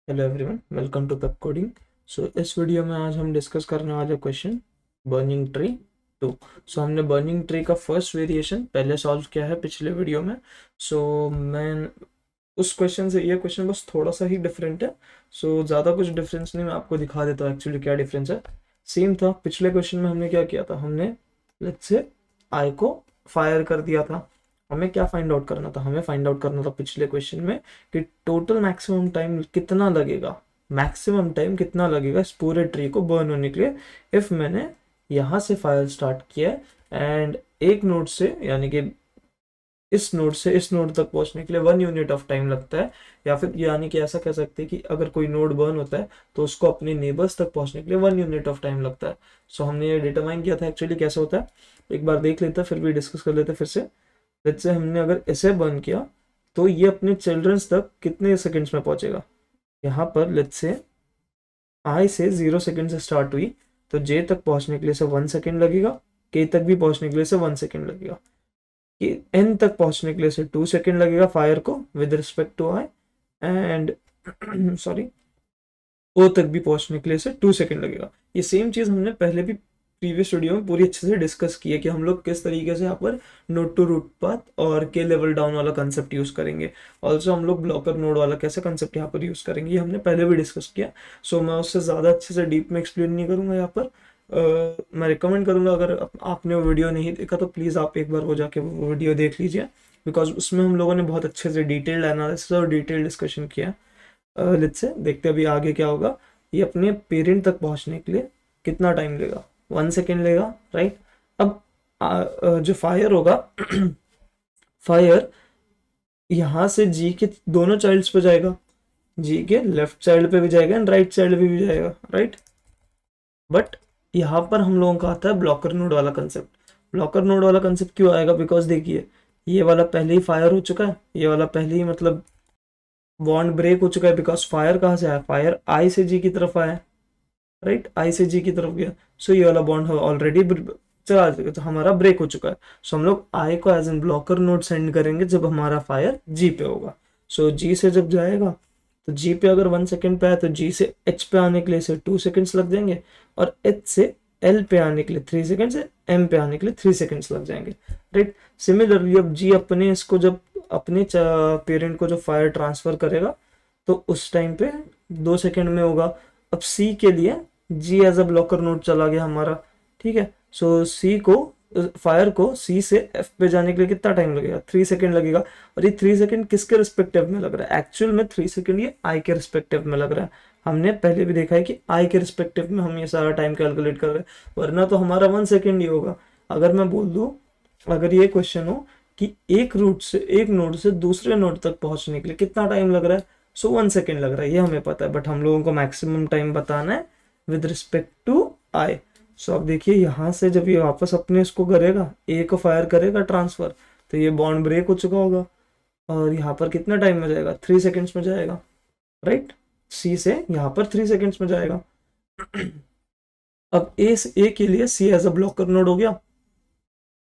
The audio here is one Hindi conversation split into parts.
Hello everyone, welcome to Pep coding. इस वीडियो में आज हम डिस्कस करने वाले क्वेश्चन बर्निंग ट्री 2। हमने बर्निंग ट्री का फर्स्ट वेरिएशन पहले सॉल्व किया है पिछले वीडियो में। मैं उस क्वेश्चन से ये क्वेश्चन बस थोड़ा सा ही डिफरेंट है। ज़्यादा कुछ डिफरेंस नहीं, मैं आपको दिखा देता हूँ एक्चुअली क्या डिफरेंस है। सेम था पिछले क्वेश्चन में, हमने क्या किया था, हमने लेट्स से आई को फायर कर दिया था। हमें क्या फाइंड आउट करना था, हमें फाइंड आउट करना था पिछले क्वेश्चन में कि टोटल मैक्सिमम टाइम कितना लगेगा, मैक्सिमम टाइम कितना लगेगा इस पूरे ट्री को बर्न होने के लिए इफ मैंने यहाँ से फायर स्टार्ट किया एंड एक नोड से यानी कि इस नोड से इस नोड तक पहुंचने के लिए 1 यूनिट ऑफ टाइम लगता है। या फिर यानी कि ऐसा कह सकते हैं कि अगर कोई नोड बर्न होता है तो उसको अपने नेबर्स तक पहुंचने के लिए 1 यूनिट ऑफ टाइम लगता है। हमने ये डिटरमाइन किया था एक्चुअली कैसे होता है, एक बार देख लेते हैं फिर भी डिस्कस कर लेते हैं फिर से। लेट्स से हमने अगर ऐसे बर्न किया तो ये अपने चिल्ड्रंस तक कितने सेकंड्स में पहुंचेगा। यहाँ पर लेट्स से आई से 0 सेकंड से स्टार्ट हुई तो जे तक पहुंचने के लिए से 1 सेकंड लगेगा, के तक भी पहुंचने के लिए से 1 सेकंड लगेगा, कि एन तक पहुंचने के लिए से 2 सेकंड लगेगा फायर को with respect to I, and sorry O तक भी पहुंचने के लिए से 2 सेकंड लगेगा। ये सेम चीज हमने पहले भी प्रीवियस वीडियो में पूरी अच्छे से डिस्कस की है कि हम लोग किस तरीके से यहाँ पर नोड टू रूट पाथ और के लेवल डाउन वाला कंसेप्ट यूज करेंगे। ऑल्सो हम लोग ब्लॉकर नोड वाला कैसे कंसेप्ट यहाँ पर यूज करेंगे, ये हमने पहले भी डिस्कस किया। मैं उससे ज़्यादा अच्छे से डीप में एक्सप्लेन नहीं करूँगा यहाँ पर। मैं रिकमेंड करूँगा अगर आपने वो वीडियो नहीं देखा तो प्लीज़ आप एक बार वो जाके वो वीडियो देख लीजिए, बिकॉज उसमें हम लोगों ने बहुत अच्छे से डिटेल्ड एनालिसिस और डिटेल्ड डिस्कशन किया। लेट्स से देखते अभी आगे क्या होगा। ये अपने पेरेंट तक पहुंचने के लिए कितना टाइम लेगा, 1 सेकेंड लेगा, राइट। अब जो फायर होगा फायर यहाँ से जी के दोनों चाइल्ड्स पे जाएगा, जी के लेफ्ट चाइल्ड पे भी जाएगा एंड राइट चाइल्ड पे भी जाएगा, राइट। बट यहाँ पर हम लोगों का आता है ब्लॉकर नोड वाला कंसेप्ट। ब्लॉकर नोड वाला कंसेप्ट क्यों आएगा, बिकॉज देखिए ये वाला पहले ही फायर हो चुका है, ये वाला पहले ही मतलब बॉन्ड ब्रेक हो चुका है। बिकॉज फायर कहाँ से आया, फायर आई से जी की तरफ आया, राइट, आई से जी की तरफ गया। ये वाला बॉन्ड ऑलरेडी चला चुका, तो हमारा ब्रेक हो चुका है। हम लोग आई को as an blocker node send करेंगे जब हमारा फायर जी पे होगा। जी से जब जाएगा तो जी पे अगर 1 सेकेंड पे आए तो जी से एच पे आने के लिए से 2 सेकेंड्स लग जाएंगे, और एच से एल पे आने के लिए 3 सेकेंड्स, एम पे आने के लिए 3 सेकेंड्स लग जाएंगे, राइट। सिमिलरली अब जी अपने इसको जब अपने पेरेंट को जो फायर ट्रांसफर करेगा तो उस टाइम पे 2 सेकेंड में होगा। अब सी के लिए जी एज अ ब्लॉकर नोड चला गया हमारा, ठीक है। सी को फायर को सी से एफ पे जाने के लिए कितना टाइम लगेगा, 3 सेकेंड लगेगा। और ये 3 सेकेंड किसके रिस्पेक्टिव में लग रहा है, एक्चुअल में 3 सेकेंड ये आई के रिस्पेक्टिव में लग रहा है। हमने पहले भी देखा है कि आई के रिस्पेक्टिव में हम ये सारा टाइम कैलकुलेट कर रहे हैं, वरना तो हमारा 1 सेकेंड ही होगा। अगर मैं बोल दूं, अगर ये क्वेश्चन हो कि एक रूट से एक नोड से दूसरे नोड तक पहुंचने के लिए कितना टाइम लग रहा है, 1 सेकेंड लग रहा है, ये हमें पता है। बट हम लोगों को मैक्सिमम टाइम बताना है विद रिस्पेक्ट टू आई। अब देखिए यहाँ से जब ये वापस अपने इसको करेगा, ए को फायर करेगा ट्रांसफर, तो ये बॉन्ड ब्रेक हो चुका होगा और यहाँ पर कितना टाइम में जाएगा, 3 सेकेंड्स में जाएगा, राइट। सी से यहाँ पर 3 सेकेंड्स में जाएगा। अब ए के लिए सी एज अ ब्लॉकर नोड हो गया।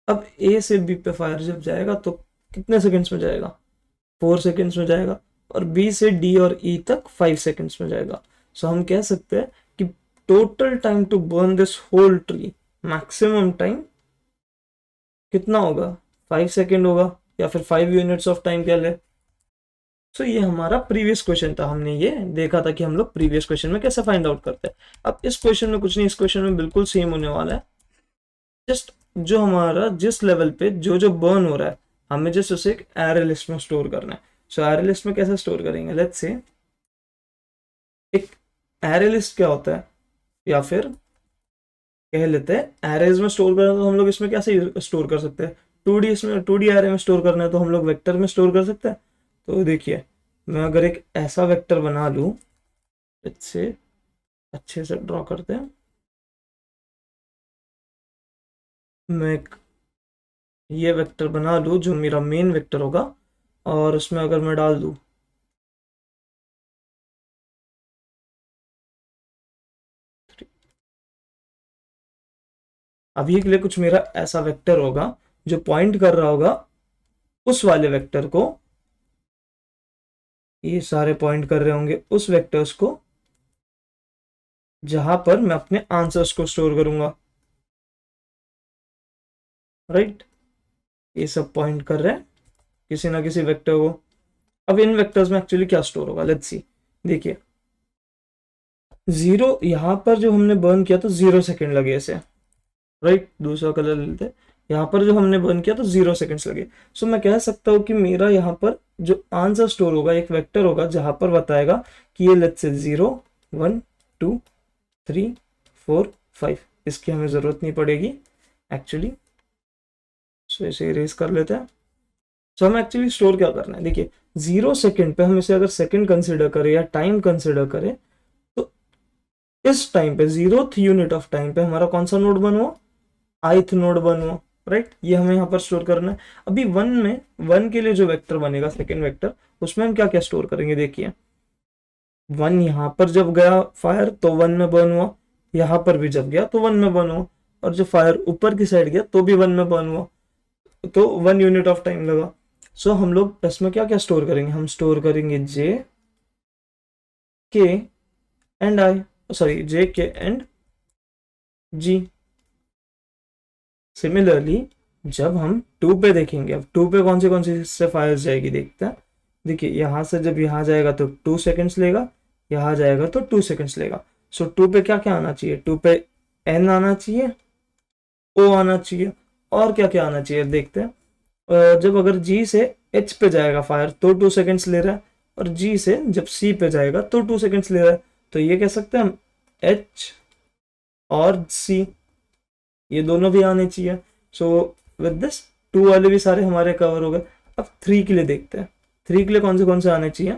अब ए से बी पे फायर जब जाएगा तो कितने सेकेंड्स में जाएगा, 4 सेकेंड्स में जाएगा। और बी से डी और ई तक 5 सेकेंड्स में जाएगा। हम कह सकते हैं कि total time to burn this whole tree, maximum time कितना होगा, 5 सेकेंड होगा, या फिर 5 यूनिट्स ऑफ टाइम कह ले। ये हमारा प्रीवियस क्वेश्चन था, हमने ये देखा था कि हम लोग प्रीवियस क्वेश्चन में कैसे फाइंड आउट करते हैं। अब इस क्वेश्चन में कुछ नहीं, इस क्वेश्चन में बिल्कुल सेम होने वाला है। जस्ट जो हमारा जिस लेवल पे जो जो बर्न हो रहा है हमें जस्ट उसे एक एरे लिस्ट में स्टोर करना है। एरे लिस्ट में कैसे स्टोर करेंगे, लेट्स से एक एरे लिस्ट क्या होता है, या फिर कह लेते हैं एरेज में स्टोर करना, तो हम लोग इसमें कैसे स्टोर कर सकते हैं, 2D इसमें 2D एरे में स्टोर करना है तो हम लोग वेक्टर में स्टोर कर सकते हैं। तो देखिए मैं अगर एक ऐसा वेक्टर बना लूं, इससे अच्छे से ड्रॉ करते हैं, मैं एक ये वेक्टर बना लूं जो मेरा मेन वेक्टर होगा, और उसमें अगर मैं डाल दूं अभी के लिए कुछ मेरा ऐसा वेक्टर होगा जो पॉइंट कर रहा होगा उस वाले वेक्टर को ये सारे पॉइंट कर रहे होंगे उस वेक्टर्स को जहां पर मैं अपने आंसर्स को स्टोर करूंगा, राइट। ये सब पॉइंट कर रहे हैं किसी ना किसी वेक्टर को। अब इन वेक्टर्स में एक्चुअली क्या स्टोर होगा, लेट्स सी। देखिए 0 यहाँ पर जो हमने बर्न किया तो 0 सेकेंड लगे इसे, राइट। दूसरा कलर लेते हैं। यहाँ पर जो हमने बर्न किया तो 0 सेकेंड्स लगे। सो मैं कह सकता हूँ कि मेरा यहाँ पर जो आंसर स्टोर होगा एक वेक्टर होगा जहां पर बताएगा कि ये लेट्स से 0 1 2 3 4 5। इसकी हमें जरूरत नहीं पड़ेगी एक्चुअली, सो इसे इरेज कर लेते हैं। सो हमें एक्चुअली स्टोर क्या करना है, देखिए 0 सेकेंड पे हम इसे अगर सेकेंड कंसिडर करें या टाइम कंसिडर करें तो इस टाइम पे 0th यूनिट ऑफ टाइम पे हमारा कौन सा नोड बन हुआ, ith नोड बन हुआ, राइट। ये हमें यहाँ पर स्टोर करना है। अभी वन के लिए जो वेक्टर बनेगा सेकेंड वेक्टर, उसमें हम क्या क्या स्टोर करेंगे, देखिए 1 यहाँ पर जब गया फायर तो 1 में बर्न हुआ, यहाँ पर भी जब गया तो 1 में बर्न हुआ, और जो फायर ऊपर की साइड गया तो भी 1 में बर्न हुआ, तो 1 यूनिट ऑफ टाइम लगा। सो हम लोग इसमें क्या क्या स्टोर करेंगे, हम स्टोर करेंगे जे के एंड आई, सॉरी जे के एंड जी। सिमिलरली जब हम 2 पे देखेंगे, अब 2 पे कौन सी से फायर जाएगी देखते हैं। देखिए यहाँ से जब यहाँ जाएगा तो 2 सेकेंड्स लेगा, यहाँ जाएगा तो 2 सेकेंड्स लेगा। सो 2 पे क्या क्या आना चाहिए, 2 पे एन आना चाहिए, ओ आना चाहिए, और क्या क्या आना चाहिए देखते हैं। जब अगर जी से एच पे जाएगा फायर तो 2 सेकेंड्स ले रहा है, और जी से जब सी पे जाएगा तो 2 सेकेंड्स ले रहा है, तो ये कह सकते हैं हम एच और सी, ये दोनों भी आने चाहिए। सो विद दिस 2 वाले भी सारे हमारे कवर हो गए। अब 3 के लिए देखते हैं, 3 के लिए कौन से आने चाहिए।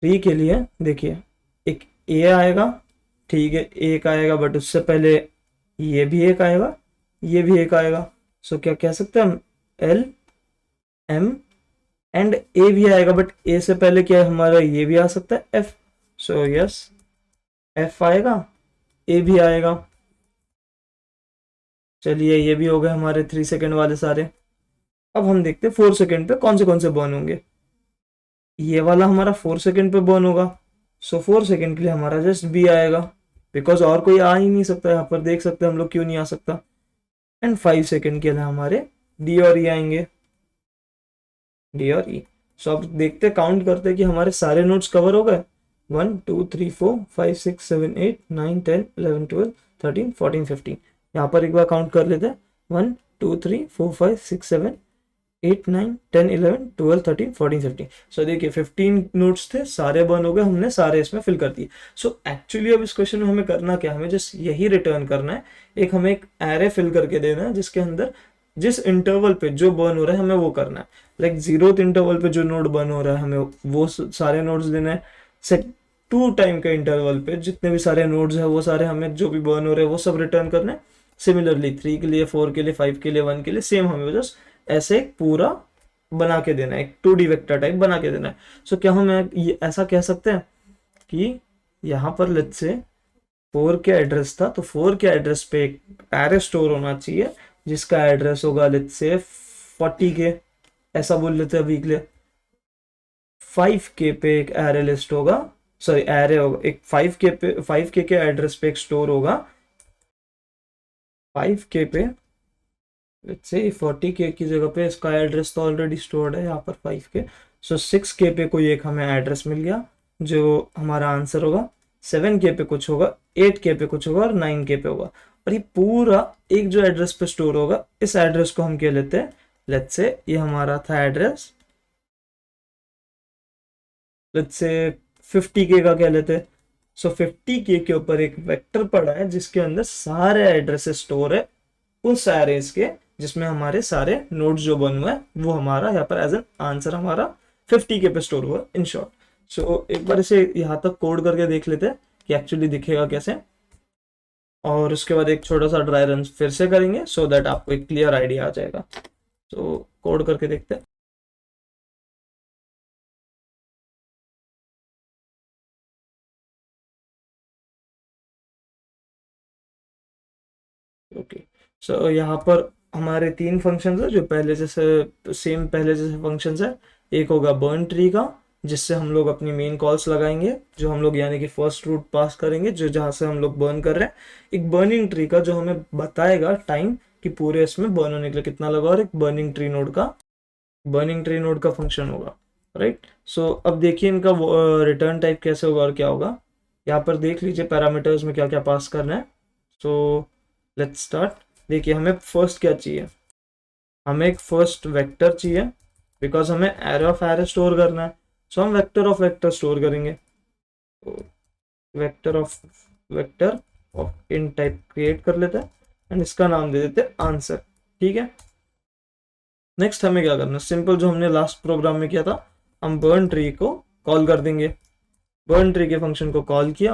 3 के लिए देखिए एक ए आएगा, ठीक है, एक आएगा, बट उससे पहले ये भी एक आएगा, ये भी एक आएगा। सो क्या कह सकते हैं हम, एल एम एंड ए भी आएगा, बट ए से पहले क्या है हमारा, ये भी आ सकता है एफ। सो यस एफ आएगा, ए भी आएगा। चलिए ये भी हो गए हमारे 3 सेकेंड वाले सारे। अब हम देखते हैं 4 सेकेंड पे कौन से बर्न होंगे। ये वाला हमारा 4 सेकेंड पे बर्न होगा, सो 4 सेकेंड के लिए हमारा जस्ट बी आएगा, बिकॉज और कोई आ ही नहीं सकता। यहाँ पर देख सकते हैं हम लोग क्यों नहीं आ सकता। एंड 5 सेकेंड के लिए हमारे डी और ई आएंगे, डी और ई। सो अब देखते काउंट करते कि हमारे सारे नोट्स कवर हो गए। 1 2 3 4 5 6 7 8 9 10 11 12 13 14 15। यहाँ पर एक बार काउंट कर लेते हैं, 1 2 3 4 5 6 7 8 9 10 11 12 13 14 15। सो देखिए 15 नोट्स थे, सारे बर्न हो गए, हमने सारे इसमें फिल कर दिए। सो एक्चुअली अब इस क्वेश्चन में हमें करना क्या, हमें जस्ट यही रिटर्न करना है। हमें एक एरे फिल करके देना है जिसके अंदर जिस इंटरवल पे जो बर्न हो रहा है हमें वो करना है। लाइक 0th इंटरवल पे जो नोड बर्न हो रहा है हमें वो सारे नोड्स देना है। सेट 2 टाइम के इंटरवल पे जितने भी सारे नोड्स है वो सारे हमें जो भी बर्न हो रहे हैं वो सब रिटर्न करना है। सिमिलरली 3 के लिए, 4 के लिए, 5 के लिए, 1 के लिए सेम हमें जस्ट ऐसे पूरा बना के देना है, एक 2D वेक्टर टाइप बना के देना है। सो क्या हम ये ऐसा कह सकते हैं कि यहाँ पर लेट्स से 4 के एड्रेस था, तो 4 के एड्रेस पे एक एरे स्टोर होना चाहिए जिसका एड्रेस होगा लेट्स से 40 के, ऐसा बोल लेते हैं अभी के लिए। 5 के पे एक एरे लिस्ट होगा, सॉरी एरे होगा एक 5 के पे, 5 के एड्रेस पे एक स्टोर होगा 5 के पे। लेट्स से 40 के की जगह पे इसका एड्रेस तो ऑलरेडी स्टोर्ड है यहाँ पर 5 के। सो 6 के पे कोई एक हमें एड्रेस मिल गया जो हमारा आंसर होगा। 7 के पे कुछ होगा, 8 के पे कुछ होगा, और 9 के पे होगा। और ये पूरा एक जो एड्रेस पे स्टोर होगा, इस एड्रेस को हम क्या लेते हैं, लेट्स से ये हमारा था एड्रेस, लेट्स से 50 के का क्या लेते हैं। सो 50 के ऊपर एक वेक्टर पड़ा है जिसके अंदर सारे एड्रेसेस स्टोर है उस एरेज के जिसमें हमारे सारे नोड्स जो बन हुए हैं वो हमारा यहाँ पर एज एन आंसर हमारा 50 के पे स्टोर हुआ इन शॉर्ट। सो एक बार इसे यहाँ तक कोड करके देख लेते हैं कि एक्चुअली दिखेगा कैसे, और उसके बाद एक छोटा सा ड्राई रन फिर से करेंगे सो दैट आपको एक क्लियर आइडिया आ जाएगा। तो कोड करके देखते हैं। ओके, सो यहाँ पर हमारे 3 फंक्शंस है जो पहले जैसे सेम पहले जैसे फंक्शंस है। एक होगा बर्न ट्री का, जिससे हम लोग अपनी मेन कॉल्स लगाएंगे, जो हम लोग यानी कि फर्स्ट रूट पास करेंगे जो जहाँ से हम लोग बर्न कर रहे हैं। एक बर्निंग ट्री का जो हमें बताएगा टाइम कि पूरे इसमें बर्न होने के लिए कितना लगा, और एक बर्निंग ट्री नोड का फंक्शन होगा, राइट। सो अब देखिए इनका रिटर्न टाइप कैसे होगा और क्या होगा। यहाँ पर देख लीजिए पैरामीटर्स में क्या क्या पास करना है। So let's start. देखिए हमें फर्स्ट क्या चाहिए, हमें एक फर्स्ट वेक्टर चाहिए, बिकॉज हमें एरे ऑफ एरे स्टोर करना है। सो हम वेक्टर ऑफ वेक्टर स्टोर करेंगे। Vector of in type create कर लेते हैं एंड इसका नाम दे देते हैं आंसर, ठीक है। नेक्स्ट हमें क्या करना है, सिंपल जो हमने लास्ट प्रोग्राम में किया था, हम बर्न ट्री को कॉल कर देंगे। बर्न ट्री के फंक्शन को कॉल किया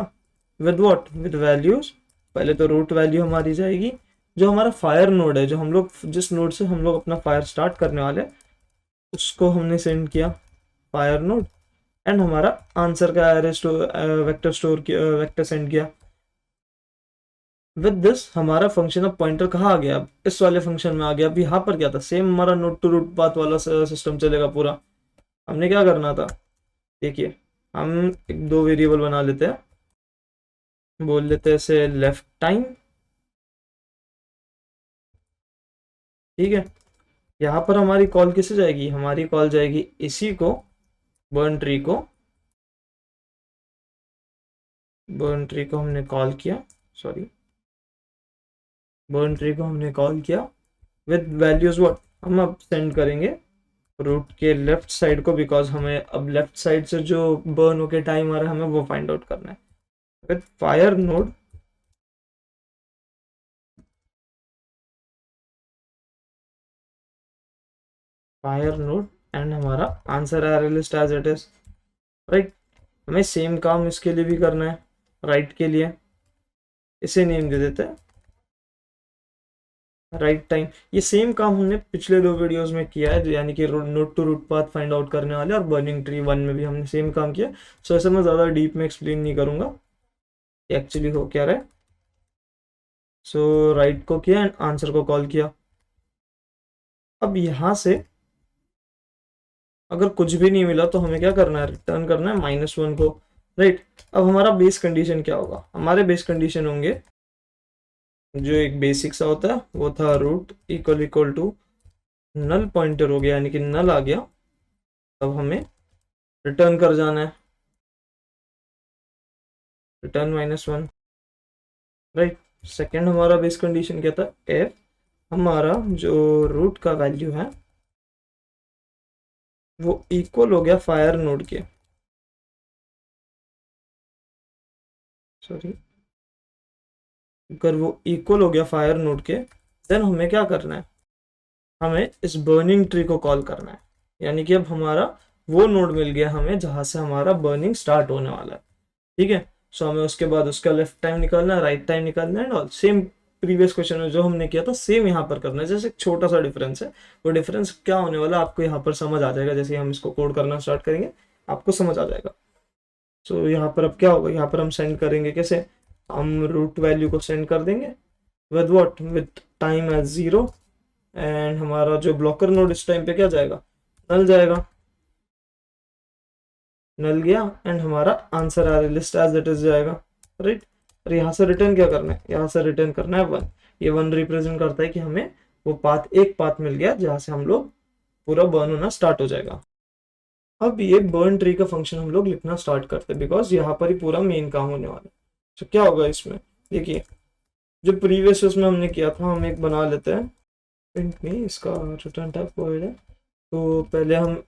विद व्हाट, विद वैल्यूज। पहले तो रूट वैल्यू हमारी जाएगी, जो हमारा फायर नोड है, जो हम लोग जिस नोड से हम लोग अपना फायर स्टार्ट करने वाले उसको हमने सेंड किया फायर नोड, एंड हमारा आंसर का एरे स्टोर वेक्टर सेंड किया। विद दिस हमारा फंक्शन अब पॉइंटर कहाँ आ गया, अब इस वाले फंक्शन में आ गया। अब यहाँ पर क्या था, सेम हमारा नोड टू रूट पाथ वाला सिस्टम चलेगा पूरा। हमने क्या करना था, देखिए हम एक दो वेरिएबल बना लेते हैं, बोल लेते हैं इसे लेफ्ट टाइम, ठीक है। यहाँ पर हमारी कॉल किसे जाएगी, हमारी कॉल जाएगी इसी को, बर्न ट्री को। बर्न ट्री को हमने कॉल किया, सॉरी, बर्न ट्री को हमने कॉल किया विद वैल्यूज व्हाट, हम अब सेंड करेंगे रूट के लेफ्ट साइड को, बिकॉज हमें अब लेफ्ट साइड से जो बर्न होके टाइम आ रहा है हमें वो फाइंड आउट करना है। विद फायर नोड एंड हमारा answer array list as it is, right. हमें सेम काम इसके लिए भी करना है, राइट के लिए इसे नेम दे देते हैं राइट टाइम। ये सेम काम हमने पिछले दो वीडियोस में किया है, यानी कि node to root path find out करने वाले, और बर्निंग ट्री 1 में भी हमने सेम काम किया। सो ऐसे मैं ज़्यादा डीप में एक्सप्लेन नहीं करूंगा एक्चुअली हो क्या रहा है। सो राइट को किया एंड आंसर को कॉल किया। अब यहाँ से अगर कुछ भी नहीं मिला तो हमें क्या करना है, रिटर्न करना है -1 को, राइट। अब हमारा बेस कंडीशन क्या होगा, हमारे बेस कंडीशन होंगे जो एक बेसिक सा होता है वो था root equal to null pointer हो गया, यानी कि नल आ गया। अब हमें रिटर्न कर जाना है रिटर्न -1, राइट। सेकेंड हमारा बेस कंडीशन क्या था, एफ हमारा जो रूट का वैल्यू है वो इक्वल हो गया फायर नोड के, सॉरी, अगर वो इक्वल हो गया फायर नोड के, देन हमें क्या करना है, हमें इस बर्निंग ट्री को कॉल करना है। यानी कि अब हमारा वो नोड मिल गया हमें जहां से हमारा बर्निंग स्टार्ट होने वाला है, ठीक है। सो हमें उसके बाद उसका लेफ्ट टाइम निकालना है, राइट टाइम निकालना है, और सेम प्रीवियस क्वेश्चन में जो हमने किया था सेम यहाँ पर करना है। जैसे एक छोटा सा डिफरेंस है, वो डिफरेंस क्या होने वाला आपको यहाँ पर समझ आ जाएगा, जैसे हम इसको कोड करना स्टार्ट करेंगे आपको समझ आ जाएगा। सो यहाँ पर अब क्या होगा, यहाँ पर हम सेंड करेंगे कैसे, हम रूट वैल्यू को सेंड कर देंगे with what, with time as 0, and हमारा जो ब्लॉकर नोड इस टाइम पे क्या जाएगा, नल जाएगा, नल गया, एंड हमारा आंसर आ लिस्ट एज इट इज जाएगा, राइट। और यहाँ से रिटर्न क्या करना है, यहाँ से रिटर्न करना है 1। ये 1 रिप्रेजेंट करता है कि हमें वो एक पाथ मिल गया जहाँ से हम लोग पूरा बर्न होना स्टार्ट हो जाएगा। अब ये बर्न ट्री का फंक्शन हम लोग लिखना स्टार्ट करते हैं, बिकॉज यहाँ पर ही पूरा मेन काम होने वाला है। तो क्या होगा इसमें, देखिए जो प्रीवियस उसमें हमने किया था हम एक बना लेते हैं प्रिंट में, इसका रिटर्न टाइप वॉइड है। तो पहले हम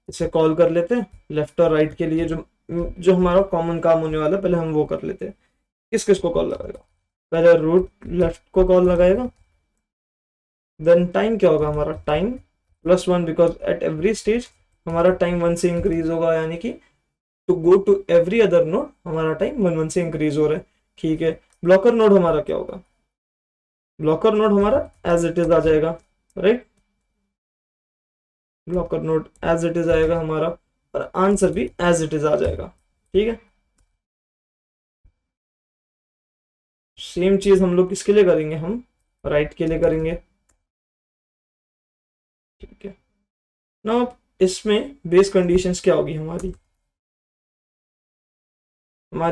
इसे कॉल कर लेते हैं लेफ्ट और राइट के लिए, जो जो हमारा कॉमन काम होने वाला है पहले हम वो कर लेते हैं। किस किस को कॉल लगाएगा, पहले रूट लेफ्ट को कॉल लगाएगा, देन टाइम क्या होगा हमारा, time +1, because at every stage हमारा टाइम 1 से इंक्रीज होगा, यानी कि to go to every other node हमारा टाइम 1 से इंक्रीज हो रहा है, ठीक है। ब्लॉकर नोड हमारा क्या होगा, ब्लॉकर नोड हमारा एज इट इज आ जाएगा, right. Blocker node as it is आएगा हमारा, और आंसर भी एज इट इज आ जाएगा, ठीक है। सेम चीज हम लोग किसके लिए करेंगे, हम राइट के लिए करेंगे, ठीक है ना। इसमें बेस कंडीशंस क्या होगी हमारी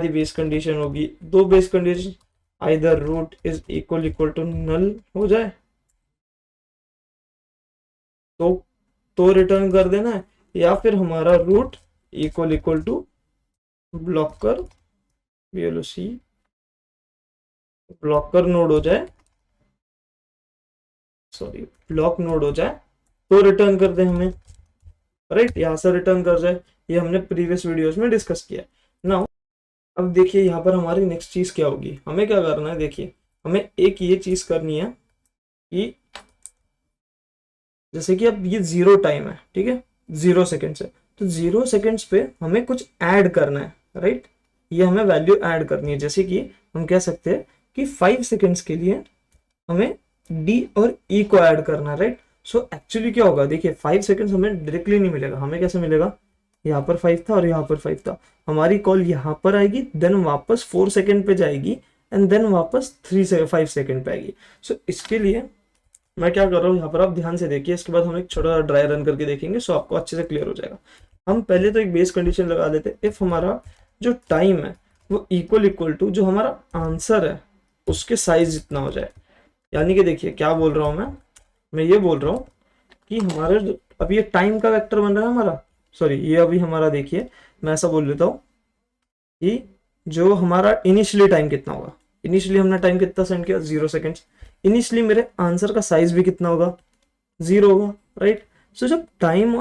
बेस कंडीशन होगी, दो base condition, either root is equal to null हो जाए तो रिटर्न कर देना है, या फिर हमारा root equal to blocker BLOC blocker node हो जाए, सॉरी ब्लॉक नोड हो जाए तो रिटर्न कर दे हमें, राइट, यहां से रिटर्न कर जाए। ये हमने प्रीवियस वीडियोस में डिस्कस किया। नाउ अब देखिए यहाँ पर हमारी नेक्स्ट चीज क्या होगी, हमें क्या करना है, देखिए हमें एक ये चीज करनी है कि जैसे कि अब ये 0 टाइम है, ठीक है, 0 सेकेंड्स है, तो 0 सेकेंड्स पे हमें कुछ ऐड करना है, राइट, ये हमें वैल्यू ऐड करनी है। जैसे कि हम कह सकते हैं कि 5 सेकेंड्स के लिए हमें D और E को ऐड करना है, राइट। सो एक्चुअली क्या होगा, देखिए 5 सेकेंड्स हमें डायरेक्टली नहीं मिलेगा, हमें कैसे मिलेगा, यहाँ पर 5 था और यहाँ पर 5 था, हमारी कॉल यहाँ पर आएगी, देन वापस 4 सेकेंड पे जाएगी एंड देन वापस 5 सेकेंड पे आएगी। सो इसके लिए मैं क्या कर रहा हूँ यहाँ पर, आप ध्यान से देखिए, इसके बाद हम एक छोटा सा ड्राई रन करके देखेंगे, सो आपको अच्छे से क्लियर हो जाएगा। हम पहले तो एक बेस कंडीशन लगा देते हैं, इफ हमारा जो टाइम है वो इक्वल टू जो हमारा आंसर है उसके साइज जितना हो जाए। यानी कि देखिए क्या बोल रहा हूँ मैं ये बोल रहा हूँ कि हमारा जो अब ये टाइम का वेक्टर बन रहा है हमारा, सॉरी ये अभी हमारा, देखिए मैं ऐसा बोल लेता हूँ कि जो हमारा इनिशियली टाइम कितना होगा, इनिशियली हमने टाइम कितना सेंड किया, 0 सेकेंड्स, इनिशियली मेरे आंसर का साइज भी कितना होगा, 0 होगा, राइट। सो जब टाइम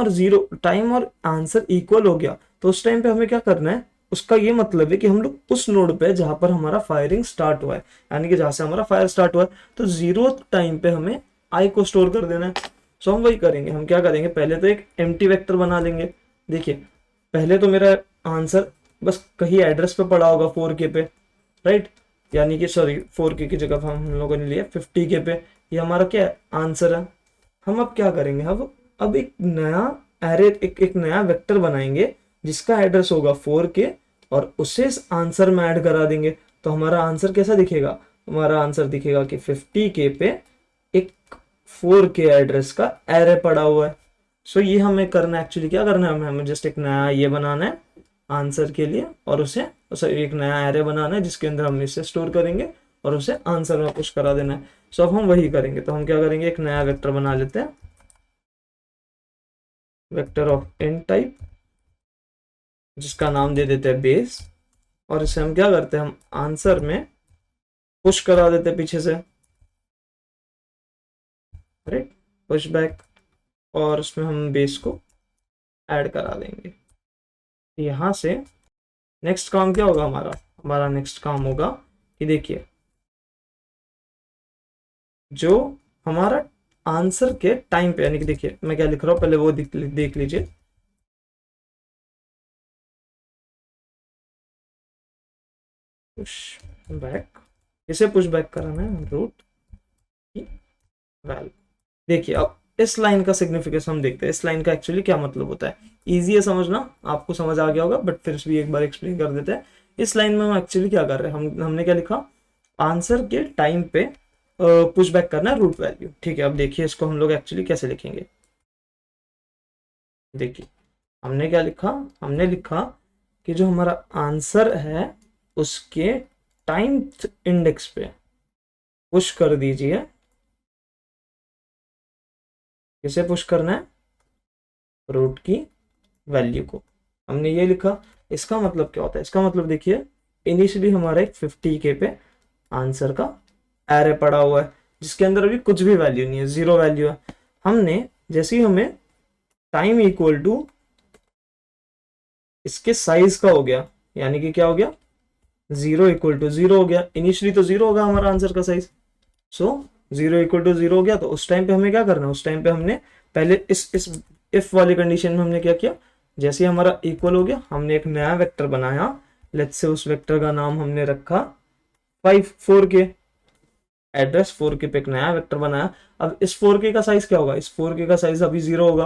और आंसर इक्वल हो गया तो उस टाइम पे हमें क्या करना है, उसका ये मतलब है कि हम लोग उस नोड पे जहां पर हमारा फायरिंग स्टार्ट हुआ है, यानी कि जहां से हमारा फायर स्टार्ट हुआ है, तो 0 टाइम पे हमें आई को स्टोर कर देना है। सो हम वही करेंगे, हम क्या करेंगे, पहले तो एक एम्प्टी वेक्टर बना लेंगे। देखिए पहले तो मेरा आंसर बस कहीं एड्रेस पे पड़ा होगा 4K पे, राइट, यानी कि सॉरी 4K की जगह हम लोगों ने लिया 50K पे, ये हमारा क्या है, आंसर है। हम अब क्या करेंगे, अब एक नया एरे, एक नया वेक्टर बनाएंगे जिसका एड्रेस होगा 4K और उसे आंसर में ऐड करा देंगे। तो हमारा आंसर कैसा दिखेगा, हमारा आंसर दिखेगा कि 50K पे एक 4K एड्रेस का एरे पड़ा हुआ है। सो ये हमें करना है, एक्चुअली क्या करना है, हमें जस्ट एक नया ये बनाना है आंसर के लिए, और उसे एक नया एरे बनाना है जिसके अंदर हम इसे स्टोर करेंगे और उसे आंसर में पुश करा देना है। सो अब हम वही करेंगे, तो हम क्या करेंगे, एक नया वेक्टर बना लेते हैं, वेक्टर ऑफ int टाइप, जिसका नाम दे देते हैं बेस, और इसे हम क्या करते हैं, हम आंसर में पुश करा देते हैं पीछे से, राइट, पुश बैक, और उसमें हम बेस को ऐड करा देंगे। यहां से नेक्स्ट काम क्या होगा, हमारा नेक्स्ट काम होगा कि देखिए जो हमारा आंसर के टाइम पे, यानी कि देखिए मैं क्या लिख रहा हूं, पहले वो देख लीजिए, पुश बैक, इसे पुश बैक कराना है रूट की वैल्यू। देखिए अब इस लाइन का सिग्निफिकेंस हम देखते हैं, इस लाइन का एक्चुअली क्या मतलब होता है, इजी है समझना, आपको समझ आ गया होगा, बट फिर भी एक बार एक्सप्लेन कर देते हैं। इस लाइन में हम एक्चुअली क्या कर रहे हैं, हमने क्या लिखा, आंसर के टाइम पे पुश बैक करना है रूट वैल्यू, ठीक है। अब देखिए इसको हम लोग एक्चुअली कैसे लिखेंगे, देखिए हमने क्या लिखा, हमने लिखा कि जो हमारा आंसर है उसके टाइम इंडेक्स पे पुश कर दीजिए, किसे पुश करना है, रूट की वैल्यू को, हमने ये लिखा। इसका मतलब क्या होता है, इसका मतलब देखिए इनिशियली हमारा एक 50K पे आंसर का एरे पड़ा हुआ है जिसके अंदर अभी कुछ भी वैल्यू नहीं है, 0 वैल्यू है। हमने जैसे ही हमें टाइम इक्वल टू इसके साइज का हो गया, यानी कि क्या हो गया, 0 इक्वल टू 0 हो गया, इनिशियली तो 0 होगा हमारा आंसर का साइज। सो 0 इक्वल टू 0 हो गया, तो उस टाइम पे हमें क्या करना है, उस टाइम पे हमने पहले इस इफ वाली कंडीशन में हमने क्या किया, जैसे ही हमारा इक्वल हो गया हमने एक नया वेक्टर बनाया, लेट्स से उस वेक्टर का नाम हमने रखा 4K, एड्रेस 4K पे एक नया वेक्टर बनाया। अब इस 4K का साइज क्या होगा, इस 4K का साइज अभी 0 होगा,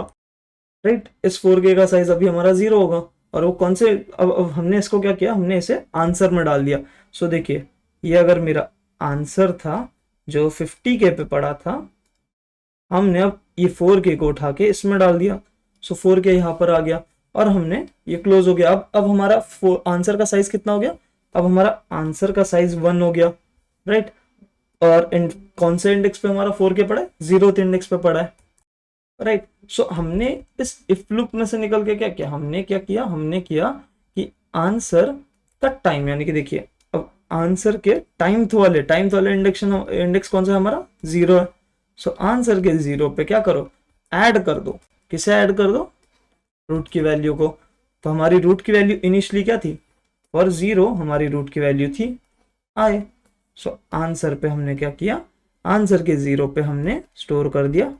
राइट, इस 4K का साइज अभी हमारा 0 होगा, और वो कौन से, अब हमने इसको क्या किया, हमने इसे आंसर में डाल दिया। सो देखिए ये अगर मेरा आंसर था जो 50K पे पड़ा था, हमने अब ये 4K को उठा के इसमें डाल दिया, सो 4k यहाँ पर आ गया और हमने ये क्लोज हो गया। अब हमारा आंसर का साइज कितना हो गया, अब हमारा आंसर का साइज 1 हो गया, राइट। और कौन से इंडेक्स पे हमारा 4k पड़ा है, 0th इंडेक्स पे पड़ा है, राइट। सो हमने इस इफ लूप में से निकल के क्या किया, हमने किया कि आंसर का टाइम, यानी कि देखिए अब आंसर के टाइम वाले इंडेक्स कौन सा है हमारा, 0 है। सो आंसर के 0 पे क्या करो, ऐड कर दो। किसे ऐड कर दो, रूट की वैल्यू को। तो हमारी रूट की वैल्यू इनिशियली क्या थी, फॉर 0 हमारी रूट की वैल्यू थी i। सो आंसर पे हमने क्या किया, आंसर के 0 पे हमने स्टोर कर दिया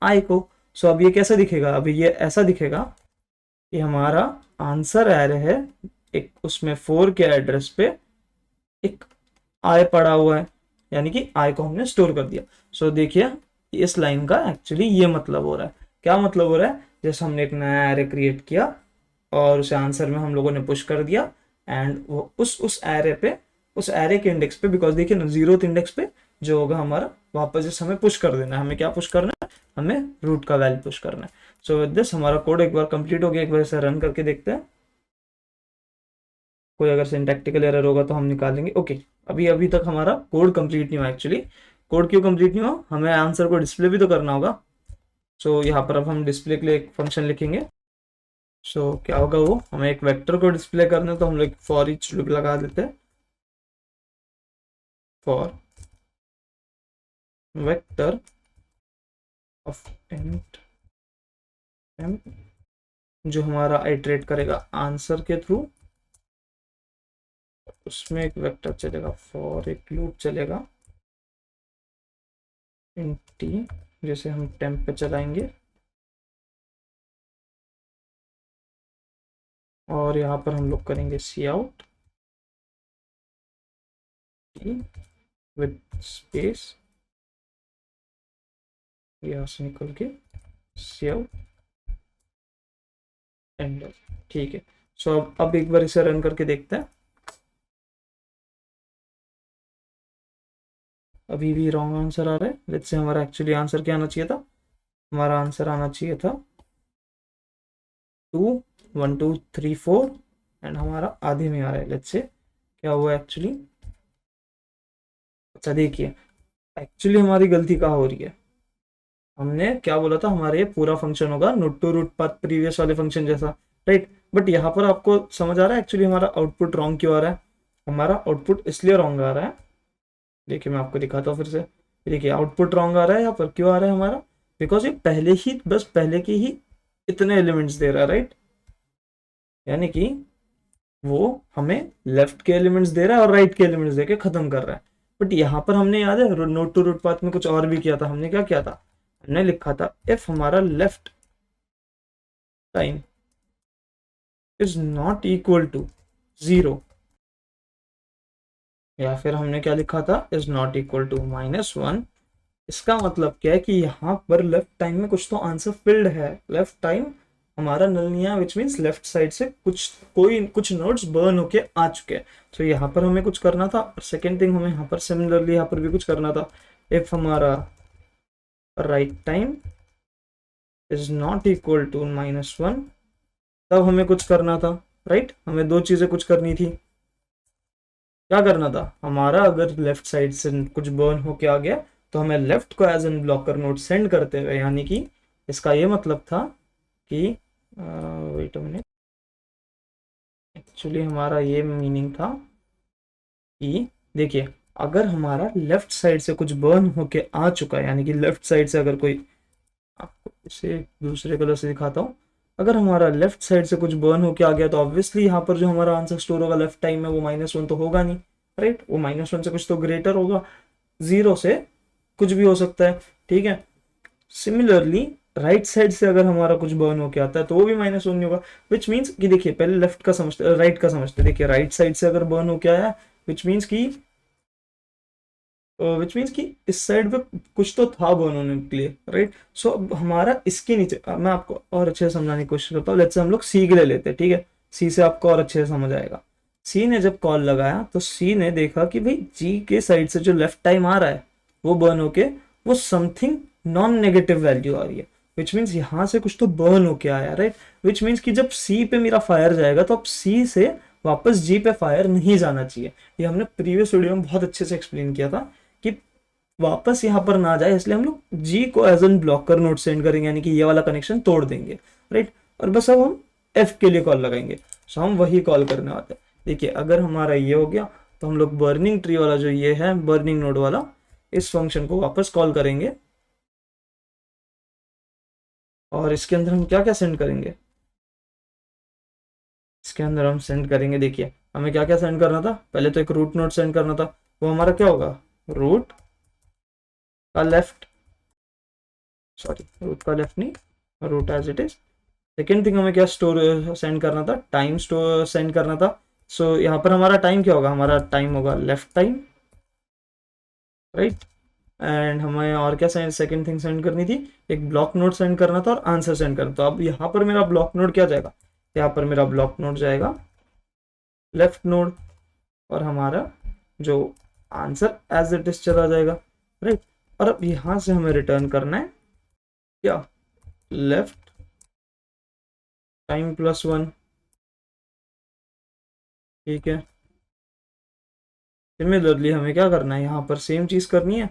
i को। सो अब ये कैसा दिखेगा, अभी ये ऐसा दिखेगा कि हमारा आंसर एरे है, एक उसमें 4 के एड्रेस पे एक i पड़ा हुआ है, यानी कि i को हमने स्टोर कर दिया। सो देखिए इस लाइन का एक्चुअली ये मतलब हो रहा है, क्या मतलब हो रहा है, जैसे हमने एक नया एरे क्रिएट किया और उसे आंसर में हम लोगों ने पुश कर दिया एंड वो उस एरे पे, उस एरे के इंडेक्स पे, बिकॉज देखिए ना 0th इंडेक्स पे जो होगा हमारा वापस जैसे हमें पुश कर देना है, हमें क्या पुश करना है, हमें रूट का वैल्यू पुश करना है। सो विद दिस हमारा कोड एक बार कंप्लीट हो गया, एक बार इसे रन करके देखते हैं, कोई अगर सिंटैक्टिकल एरर होगा तो हम निकालेंगे। ओके अभी तक हमारा कोड कंप्लीट नहीं हुआ। एक्चुअली कोड क्यों कंप्लीट नहीं हुआ, हमें आंसर को डिस्प्ले भी तो करना होगा। सो यहाँ पर अब हम डिस्प्ले के लिए एक फंक्शन लिखेंगे। सो क्या होगा, वो हमें एक वेक्टर को डिस्प्ले करना है तो हम लोग फॉर ईच लूप लगा देते हैं, for vector of int m, जो हमारा आइटरेट करेगा आंसर के थ्रू, उसमें एक वेक्टर चलेगा, फॉर एक लूप चलेगा int t, जैसे हम टेम्प पे चलाएंगे और यहाँ पर हम लोग करेंगे सी आउट विद स्पेस, यहाँ से निकल के सी आउट एंडर, ठीक है। सो अब एक बार इसे रन करके देखते हैं। अभी भी रॉन्ग आंसर आ रहा है। लेट्स से हमारा एक्चुअली आंसर क्या आना चाहिए था, हमारा आंसर आना चाहिए था 2 1 2 3 4 एंड हमारा आधे में आ रहा है। लेट्स से क्या हुआ एक्चुअली, अच्छा देखिए एक्चुअली हमारी गलती कहाँ हो रही है, हमने क्या बोला था, हमारे ये पूरा फंक्शन होगा node to root path previous वाले फंक्शन जैसा, राइट। बट यहाँ पर आपको समझ आ रहा है एक्चुअली हमारा आउटपुट रॉन्ग क्यों आ रहा है, हमारा आउटपुट इसलिए रॉन्ग आ रहा है, देखिए मैं आपको दिखाता हूँ फिर से। देखिए आउटपुट रॉन्ग आ रहा है यहाँ पर, क्यों आ रहा है हमारा, बिकॉज ये पहले के ही इतने एलिमेंट्स दे रहा है, राइट। यानी कि वो हमें लेफ्ट के एलिमेंट्स दे रहा है और राइट के एलिमेंट्स दे के खत्म कर रहा है। बट यहाँ पर हमने याद है नोट टू रूट पाथ में कुछ और भी किया था, हमने क्या किया था, हमने लिखा था इफ हमारा left time is not equal to 0, या फिर हमने क्या लिखा था, इज नॉट इक्वल टू -1। इसका मतलब क्या है कि यहाँ पर लेफ्ट टाइम में कुछ तो आंसर फिल्ड है, लेफ्ट टाइम हमारा नल नहीं है, विच मीन्स लेफ्ट साइड से कुछ नोड्स बर्न होके आ चुके हैं। तो यहाँ पर हमें कुछ करना था। और सेकेंड थिंग हमें यहाँ पर सिमिलरली यहाँ पर भी कुछ करना था, इफ हमारा right time is not equal to -1, तब हमें कुछ करना था, राइट। हमें दो चीजें कुछ करनी थी, क्या करना था, हमारा अगर लेफ्ट साइड से कुछ बर्न होके आ गया तो हमें लेफ्ट को as an blocker node send करते हुए, यानी कि इसका ये मतलब था कि वेट अ मिनट, एक्चुअली हमारा ये मीनिंग था कि देखिए अगर हमारा लेफ्ट साइड से कुछ बर्न होके आ चुका है, यानी कि लेफ्ट साइड से अगर कोई, आपको इसे दूसरे कलर से दिखाता हूँ, अगर हमारा लेफ्ट साइड से कुछ बर्न होके आ गया तो ऑब्वियसली यहाँ पर जो हमारा आंसर स्टोर होगा लेफ्ट टाइम में वो -1 तो होगा नहीं, राइट। वो -1 से कुछ तो ग्रेटर होगा, 0 से कुछ भी हो सकता है, ठीक है। सिमिलरली राइट साइड से अगर हमारा कुछ बर्न होके आता है तो वो भी -1 नहीं होगा, विच मीन्स कि देखिए पहले लेफ्ट का समझते, राइट का समझते। देखिए राइट साइड से अगर बर्न होके आया विच मीन्स कि इस साइड पे कुछ तो था बर्न होने के लिए, राइट। सो अब हमारा इसके नीचे, मैं आपको और अच्छे से समझाने की कोशिश करता हूँ। लेट्स से हम लोग सी के लिए लेते हैं, ठीक है, सी से आपको और अच्छे से समझ आएगा। सी ने जब कॉल लगाया तो सी ने देखा कि भाई जी के साइड से जो लेफ्ट टाइम आ रहा है वो बर्न होके वो समथिंग नॉन नेगेटिव वैल्यू आ रही है। विच मीन्स यहाँ से कुछ तो बर्न होके आया, राइट। विच मीन्स कि जब सी पे मेरा फायर जाएगा तो अब सी से वापस जी पे फायर नहीं जाना चाहिए। ये हमने प्रीवियस वीडियो में बहुत अच्छे से एक्सप्लेन किया था कि वापस यहाँ पर ना जाए, इसलिए हम लोग जी को as an blocker node send करेंगे, यानी कि ये वाला कनेक्शन तोड़ देंगे, राइट। और बस अब हम एफ के लिए कॉल लगाएंगे। सो हम वही कॉल करने वाले हैं। देखिए अगर हमारा ये हो गया तो हम लोग बर्निंग ट्री वाला जो ये है बर्निंग नोड वाला, इस फंक्शन को वापस कॉल करेंगे और इसके अंदर हम क्या क्या सेंड करेंगे, इसके अंदर हम सेंड करेंगे, देखिए हमें क्या क्या सेंड करना था। पहले तो एक रूट नोड सेंड करना था, वो हमारा क्या होगा, रूट का लेफ्ट, सॉरी रूट का लेफ्ट नहीं, root as it is. Second thing हमें क्या स्टोर सेंड करना था, टाइम स्टोर सेंड करना था। सो यहाँ पर हमारा टाइम क्या होगा, हमारा टाइम होगा लेफ्ट टाइम, राइट। एंड हमें और क्या सेकंड थिंग सेंड करनी थी, एक ब्लॉक नोट सेंड करना था और आंसर सेंड करना था। अब यहाँ पर मेरा ब्लॉक नोट क्या जाएगा, यहाँ पर मेरा ब्लॉक नोट जाएगा लेफ्ट नोड और हमारा जो आंसर एज इट इज चला जाएगा, राइट। और अब यहाँ से हमें रिटर्न करना है क्या, लेफ्ट टाइम +1, ठीक है। सिमिलरली हमें क्या करना है, यहाँ पर सेम चीज करनी है,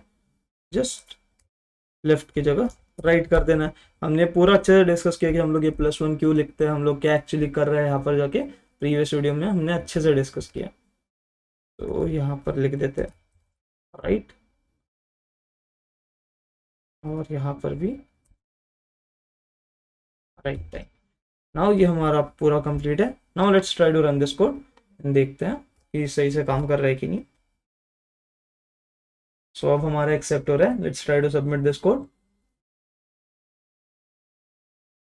जस्ट लेफ्ट की जगह राइट कर देना है। हमने पूरा अच्छे से डिस्कस किया कि हम लोग ये +1 क्यों लिखते हैं, हम लोग क्या एक्चुअली कर रहे हैं यहाँ पर जाके, प्रीवियस वीडियो में हमने अच्छे से डिस्कस किया। तो यहाँ पर लिख देते हैं राइट, और यहाँ पर भी राइट टाइम। नाउ ये हमारा पूरा कंप्लीट है। Now let's try to run this code, देखते हैं कि सही से काम कर रहा है कि नहीं। सो अब हमारा एक्सेप्ट हो रहा है, let's try to submit this code.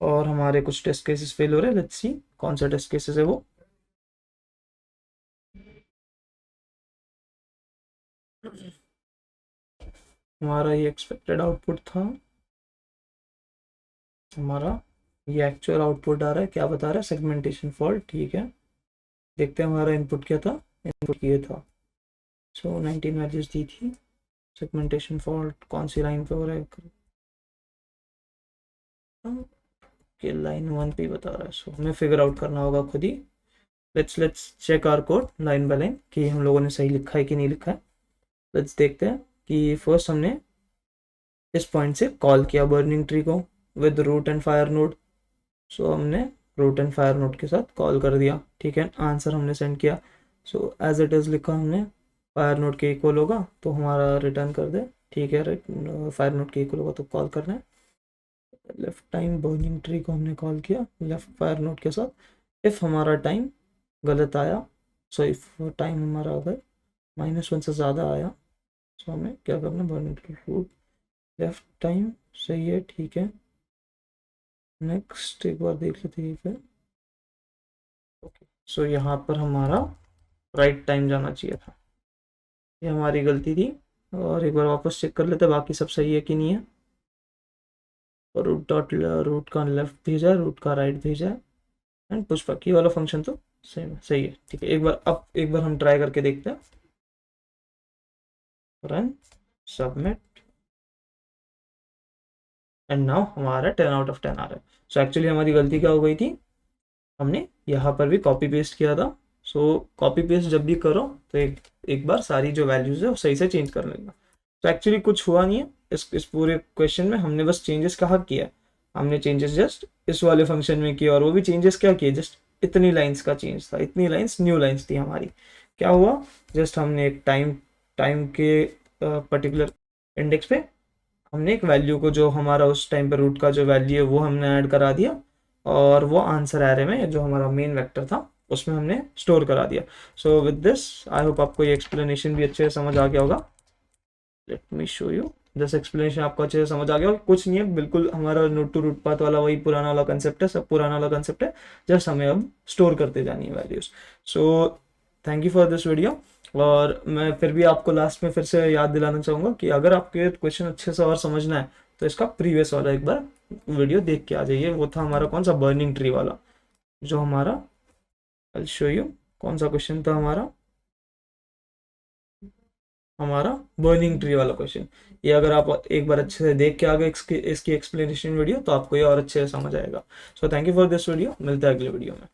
और हमारे कुछ टेस्ट केसेस फेल हो रहे हैं, लेट्स सी कौन सा टेस्ट केसेस है वो। हमारा ये एक्सपेक्टेड आउटपुट था, हमारा ये एक्चुअल आउटपुट आ रहा है, क्या बता रहा है, सेगमेंटेशन फॉल्ट, ठीक है। देखते हैं हमारा इनपुट क्या था, इनपुट ये था। सो 19 वैल्यूज दी थी, सेगमेंटेशन फॉल्ट कौन सी लाइन पे हो रहा है, कि लाइन 1 पे बता रहा है। सो हमें फिगर आउट करना होगा खुद ही। Let's check our code line by line कि हम लोगों ने सही लिखा है कि नहीं लिखा है। लेट्स देखते हैं कि फर्स्ट हमने इस पॉइंट से कॉल किया बर्निंग ट्री को with root and fire node. So हमने रूट एंड फायर नोड के साथ कॉल कर दिया, ठीक है। आंसर हमने सेंड किया, सो एज इट इज़ लिखा हमने, फायर नोड के इक्वल होगा तो हमारा रिटर्न कर दे, ठीक है। फायर नोड के इक्वल होगा तो कॉल करना है। लेफ्ट टाइम बर्निंग ट्री को हमने कॉल किया लेफ्ट फायर नोड के साथ। इफ़ हमारा टाइम गलत आया, सो इफ टाइम हमारा अगर -1 से ज़्यादा आया, सो हमें क्या करना, burning tree root left time सही है, ठीक है। नेक्स्ट एक बार देख लेते हैं फिर, ओके। सो यहाँ पर हमारा राइट टाइम जाना चाहिए था, ये हमारी गलती थी। और एक बार वापस चेक कर लेते बाकी सब सही है कि नहीं है। और रूट का लेफ्ट भेजा है, रूट का राइट भेजा है, एंड पुशबैक, ये वाला फंक्शन तो सेम है, सही है, ठीक है। एक बार हम ट्राई करके देखते हैं, रन सबमिट, एंड नाउ हमारा 10 आउट ऑफ 10 आ रहा है। सो एक्चुअली हमारी गलती क्या हो गई थी, हमने यहाँ पर भी कॉपी पेस्ट किया था। सो कॉपी पेस्ट जब भी करो तो एक बार सारी जो वैल्यूज है वो सही से चेंज कर लेना। तो एक्चुअली कुछ हुआ नहीं है इस पूरे क्वेश्चन में, हमने बस चेंजेस कहाँ किया, हमने चेंजेस जस्ट इस वाले फंक्शन में किया। और वो भी चेंजेस क्या किए, जस्ट इतनी लाइन्स का चेंज था, इतनी लाइन्स न्यू लाइन्स थी हमारी। क्या हुआ, जस्ट हमने एक टाइम के पर्टिकुलर इंडेक्स पे हमने एक वैल्यू को, जो हमारा उस टाइम पे रूट का जो वैल्यू है वो हमने ऐड करा दिया, और वो आंसर एरे में जो हमारा मेन वेक्टर था उसमें हमने स्टोर करा दिया। So with this I hope आपको ये एक्सप्लेनेशन भी अच्छे से समझ आ गया होगा। Let me show you this explanation, आपको अच्छे से समझ आ गया होगा। कुछ नहीं है, बिल्कुल हमारा नोड टू रूट पाथ वाला वही पुराना वाला कंसेप्ट है, सब पुराना वाला कंसेप्ट है, जस्ट हमें अब स्टोर करते जानी है values. So thank you for this video. और मैं फिर भी आपको लास्ट में फिर से याद दिलाना चाहूँगा कि अगर आपके क्वेश्चन अच्छे से और समझना है तो इसका प्रीवियस वाला एक बार वीडियो देख के आ जाइए। वो था हमारा कौन सा, बर्निंग ट्री वाला, जो हमारा, आई शो यू कौन सा क्वेश्चन था हमारा, हमारा बर्निंग ट्री वाला क्वेश्चन। ये अगर आप एक बार अच्छे से देख के आ गए इसकी एक्सप्लेनेशन वीडियो तो आपको ये और अच्छे से समझ आएगा। So thank you for this video, मिलते हैं अगले वीडियो में।